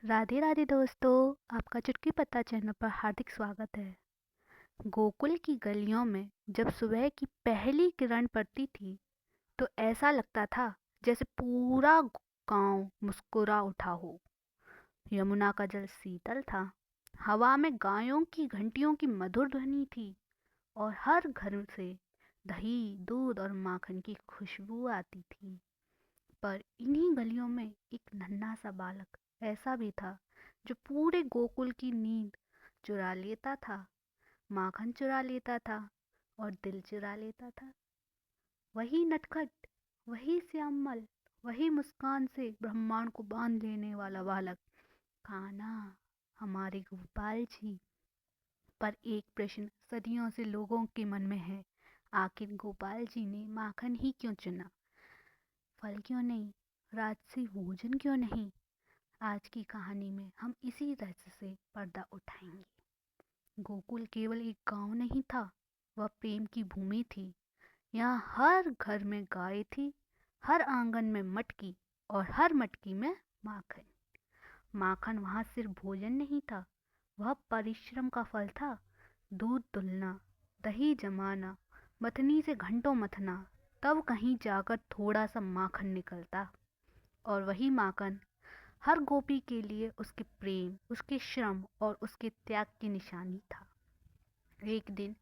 राधे राधे दोस्तों, आपका चुटकी पता चैनल पर हार्दिक स्वागत है। गोकुल की गलियों में जब सुबह की पहली किरण पड़ती थी तो ऐसा लगता था जैसे पूरा गांव मुस्कुरा उठा हो। यमुना का जल शीतल था, हवा में गायों की घंटियों की मधुर ध्वनि थी और हर घर से दही, दूध और माखन की खुशबू आती थी। पर इन्हीं गलियों में एक नन्हा सा बालक ऐसा भी था जो पूरे गोकुल की नींद चुरा लेता था, माखन चुरा लेता था और दिल चुरा लेता था। वही नटखट, वही श्यामल, वही मुस्कान से ब्रह्मांड को बांध लेने वाला बालक, कान्हा, हमारे गोपाल जी। पर एक प्रश्न सदियों से लोगों के मन में है, आखिर गोपाल जी ने माखन ही क्यों चुना? फल क्यों नहीं? राजसी भोजन क्यों नहीं? आज की कहानी में हम इसी रहस्य से पर्दा उठाएंगे। गोकुल केवल एक गांव नहीं था, वह प्रेम की भूमि थी। यहाँ हर घर में गाय थी, हर आंगन में मटकी और हर मटकी में माखन। माखन वहाँ सिर्फ भोजन नहीं था, वह परिश्रम का फल था। दूध दुलना, दही जमाना, मथनी से घंटों मथना, तब कहीं जाकर थोड़ा सा माखन निकलता। और वही माखन हर गोपी के लिए उसके प्रेम, उसके श्रम और उसके त्याग की निशानी था। एक दिन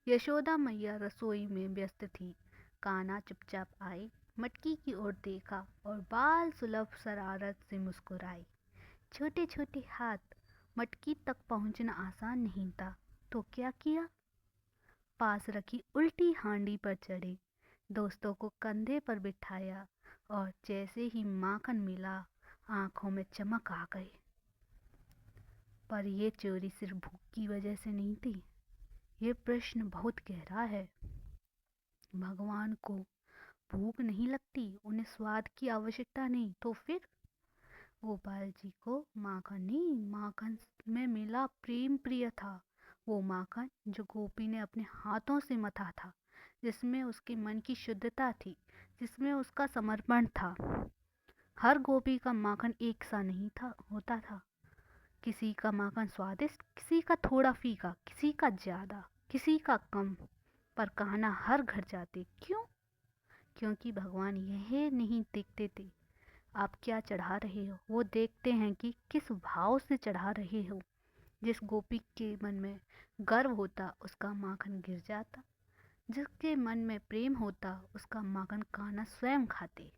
यशोदा मैया रसोई में व्यस्त थी। कान्हा चुपचाप आई, मटकी की ओर देखा और बाल सुलभ शरारत से मुस्कुराई। छोटे छोटे हाथ, मटकी तक पहुंचना आसान नहीं था, तो क्या किया? पास रखी उल्टी हांडी पर चढ़े, दोस्तों को कंधे पर बिठाया और जैसे ही माखन मिला, आंखों में चमक आ गई। पर यह चोरी सिर्फ भूख की वजह से नहीं थी। ये प्रश्न बहुत गहरा है। भगवान को भूख नहीं लगती, उन्हें स्वाद की आवश्यकता नहीं, तो फिर गोपाल जी को माखन नहीं, माखन में मिला प्रेम प्रिय था। वो माखन जो गोपी ने अपने हाथों से मथा था, जिसमें उसके मन की शुद्धता थी, जिसमें उसका समर्पण था। हर गोपी का माखन एक सा नहीं था होता था। किसी का माखन स्वादिष्ट, किसी का थोड़ा फीका, किसी का ज्यादा, किसी का कम। पर कान्हा हर घर जाते क्यों? क्योंकि भगवान यह नहीं देखते थे आप क्या चढ़ा रहे हो, वो देखते हैं कि किस भाव से चढ़ा रहे हो। जिस गोपी के मन में गर्व होता उसका माखन गिर जाता, जिसके मन में प्रेम होता उसका माखन कान्हा स्वयं खाते।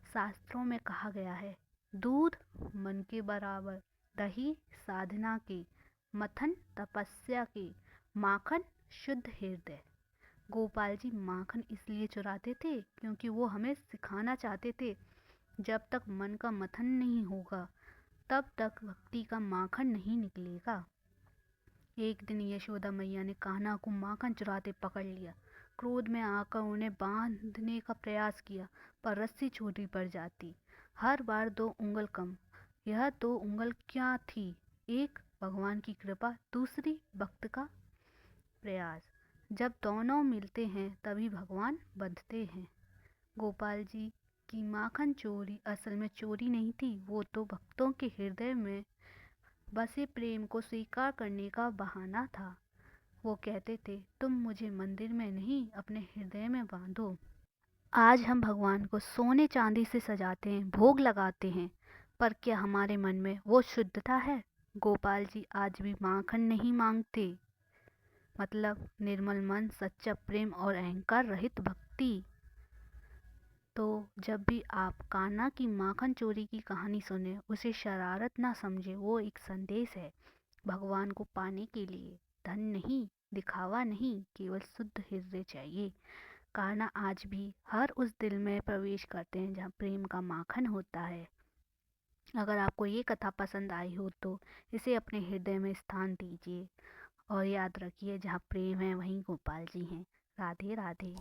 शास्त्रों में कहा गया है, दूध मन के बराबर, दही साधना के, मथन तपस्या के, माखन शुद्ध हृदय। गोपाल जी माखन इसलिए चुराते थे क्योंकि वो हमें सिखाना चाहते थे, जब तक मन का मथन नहीं होगा तब तक भक्ति का माखन नहीं निकलेगा। एक दिन यशोदा मैया ने कान्हा को माखन चुराते पकड़ लिया। क्रोध में आकर उन्हें बांधने का प्रयास किया, पर रस्सी छोटी पड़ जाती। हर बार 2 उंगल कम। यह 2 उंगल क्या थी? एक भगवान की कृपा, दूसरी भक्त का प्रयास। जब दोनों मिलते हैं तभी भगवान बंधते हैं। गोपाल जी की माखन चोरी असल में चोरी नहीं थी, वो तो भक्तों के हृदय में बसे प्रेम को स्वीकार करने का बहाना था। वो कहते थे, तुम मुझे मंदिर में नहीं अपने हृदय में बांधो। आज हम भगवान को सोने चांदी से सजाते हैं, भोग लगाते हैं, पर क्या हमारे मन में वो शुद्धता है? गोपाल जी आज भी माखन नहीं मांगते, मतलब निर्मल मन, सच्चा प्रेम और अहंकार रहित भक्ति। तो जब भी आप कान्हा की माखन चोरी की कहानी सुने, उसे शरारत ना समझे, वो एक संदेश है। भगवान को पाने के लिए धन नहीं, दिखावा नहीं, केवल शुद्ध हृदय चाहिए। कान्हा आज भी हर उस दिल में प्रवेश करते हैं जहाँ प्रेम का माखन होता है। अगर आपको ये कथा पसंद आई हो तो इसे अपने हृदय में स्थान दीजिए और याद रखिए, जहाँ प्रेम है वहीं गोपाल जी हैं। राधे राधे।